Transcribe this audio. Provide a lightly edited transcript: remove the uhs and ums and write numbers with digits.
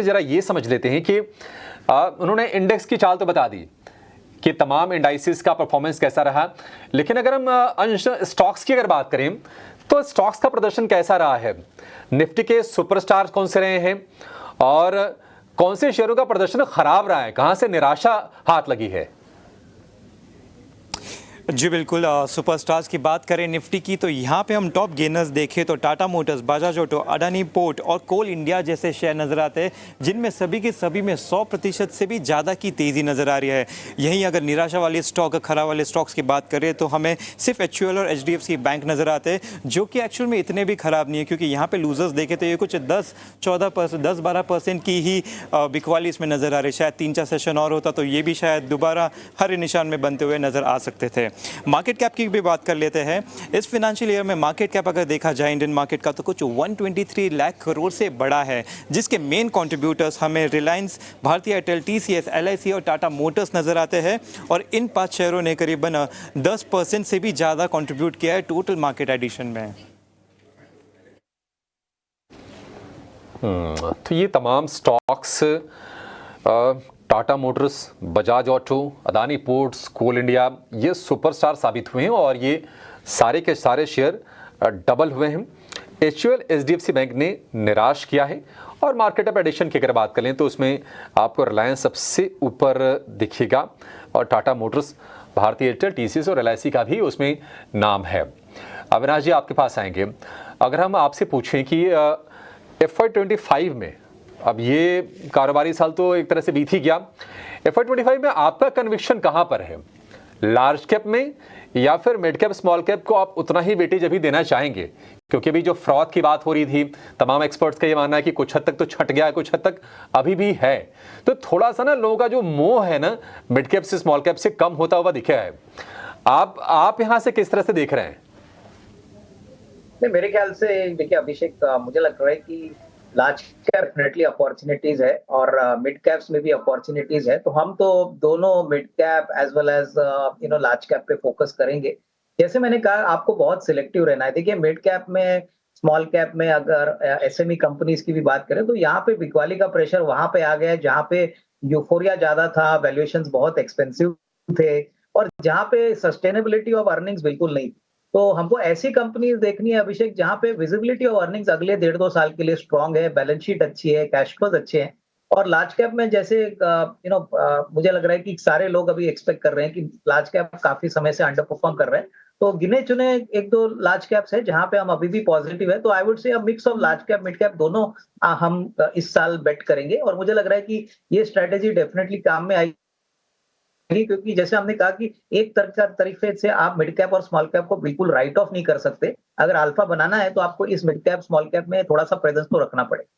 जरा ये समझ लेते हैं कि उन्होंने इंडेक्स की चाल तो बता दी कि तमाम इंडाइसिस का परफॉर्मेंस कैसा रहा, लेकिन अगर हम अंश स्टॉक्स की अगर बात करें तो स्टॉक्स का प्रदर्शन कैसा रहा है? निफ्टी के सुपरस्टार कौन से रहे हैं और कौन से शेयरों का प्रदर्शन खराब रहा है? कहां से निराशा हाथ लगी है? जी बिल्कुल, सुपरस्टार्स की बात करें निफ्टी की तो यहाँ पे हम टॉप गेनर्स देखें तो Tata motors, Bajaj auto, Adani port और कोल इंडिया जैसे शेयर नजर आते हैं, जिनमें सभी के सभी में 100% से भी ज़्यादा की तेज़ी नज़र आ रही है। यहीं अगर निराशा वाले स्टॉक, खराब वाले स्टॉक्स की बात करें तो हमें सिर्फ HUL और HDFC बैंक नज़र आते हैं, जो कि एक्चुअल में इतने भी ख़राब नहीं है, क्योंकि यहाँ पर लूजर्स देखें तो ये कुछ 10-14%, 10-12% की ही बिकवाली इसमें नज़र आ रही है। शायद 3-4 सेशन और होता तो ये भी शायद दोबारा हरे निशान में बनते हुए नज़र आ सकते थे। मार्केट कैप की भी बात कर लेते हैं। इस फाइनेंशियल ईयर में मार्केट कैप अगर देखा जाए इंडियन मार्केट का तो कुछ 123 लाख करोड़ से बड़ा है, जिसके मेन कंट्रीब्यूटर्स हमें रिलायंस, भारतीय एयरटेल, TCS, LIC और टाटा मोटर्स नजर आते हैं और इन 5 शेयरों ने करीबन 10% से भी ज़्यादा कंट्रीब्यूट किया है टोटल मार्केट एडिशन में। तो ये तमाम stocks Tata motors, Bajaj auto, Adani ports, coal India, ये सुपरस्टार साबित हुए हैं और ये सारे के सारे शेयर डबल हुए हैं। HUL, HDFC बैंक ने निराश किया है और मार्केट अप एडिशन की अगर बात करें तो उसमें आपको रिलायंस सबसे ऊपर दिखेगा और टाटा मोटर्स, भारतीय एयरटेल, TCS और LIC का भी उसमें नाम है। अविनाश जी, आपके पास आएंगे। अगर हम आपसे पूछें कि FY25 में, अब ये कारोबारी साल तो एक तरह से बीत ही गया, FY25 में आपका कन्विक्शन कहां पर है? लार्ज कैप में या फिर मिड कैप, स्मॉल कैप को आप उतना ही वेटेज अभी देना चाहेंगे? क्योंकि अभी जो फ्रॉड की बात हो रही थी, तमाम एक्सपर्ट्स का ये मानना है कि कुछ हद तक तो छट गया है, कुछ हद तक अभी भी है। तो थोड़ा सा ना लोगों का जो मोह है ना मिड कैप से स्मॉल कैप से कम होता हुआ दिखा है। आप यहां से किस तरह से देख रहे हैं? नहीं, मेरे ख्याल से देखिए अभिषेक, मुझे लग रहा है कि लार्ज कैप डेफिनेटली अपॉर्चुनिटीज है और मिड कैप्स में भी अपॉर्चुनिटीज है। तो हम तो दोनों mid cap as well as large cap पे फोकस करेंगे। जैसे मैंने कहा, आपको बहुत सिलेक्टिव रहना है। देखिए मिड कैप में, स्मॉल कैप में अगर SME कंपनीज की भी बात करें तो यहाँ पे बिकवाली का प्रेशर वहां पे आ गया है जहाँ पे यूफोरिया ज्यादा था, वैल्यूएशंस बहुत एक्सपेंसिव थे और जहाँ पे सस्टेनेबिलिटी ऑफ अर्निंग्स बिल्कुल नहीं थी। तो हमको ऐसी कंपनीज देखनी है अभिषेक जहां पे विजिबिलिटी ऑफ अर्निंग्स अगले 1.5-2 साल के लिए स्ट्रांग है, बैलेंस शीट अच्छी है, कैश फ्लोज अच्छे हैं। और लार्ज कैप में जैसे मुझे लग रहा है कि सारे लोग अभी एक्सपेक्ट कर रहे हैं कि लार्ज कैप काफी समय से अंडर परफॉर्म कर रहे हैं। तो गिने चुने 1-2 लार्ज कैप्स है जहां पे हम अभी भी पॉजिटिव है। तो I would say a mix of large cap, mid cap दोनों हम इस साल बेट करेंगे और मुझे लग रहा है कि ये स्ट्रेटेजी डेफिनेटली काम में आई, क्योंकि जैसे हमने कहा कि एक तरीके से आप मिड कैप और स्मॉल कैप को बिल्कुल राइट ऑफ नहीं कर सकते। अगर अल्फा बनाना है तो आपको इस मिड कैप, स्मॉल कैप में थोड़ा सा प्रेजेंस तो रखना पड़ेगा।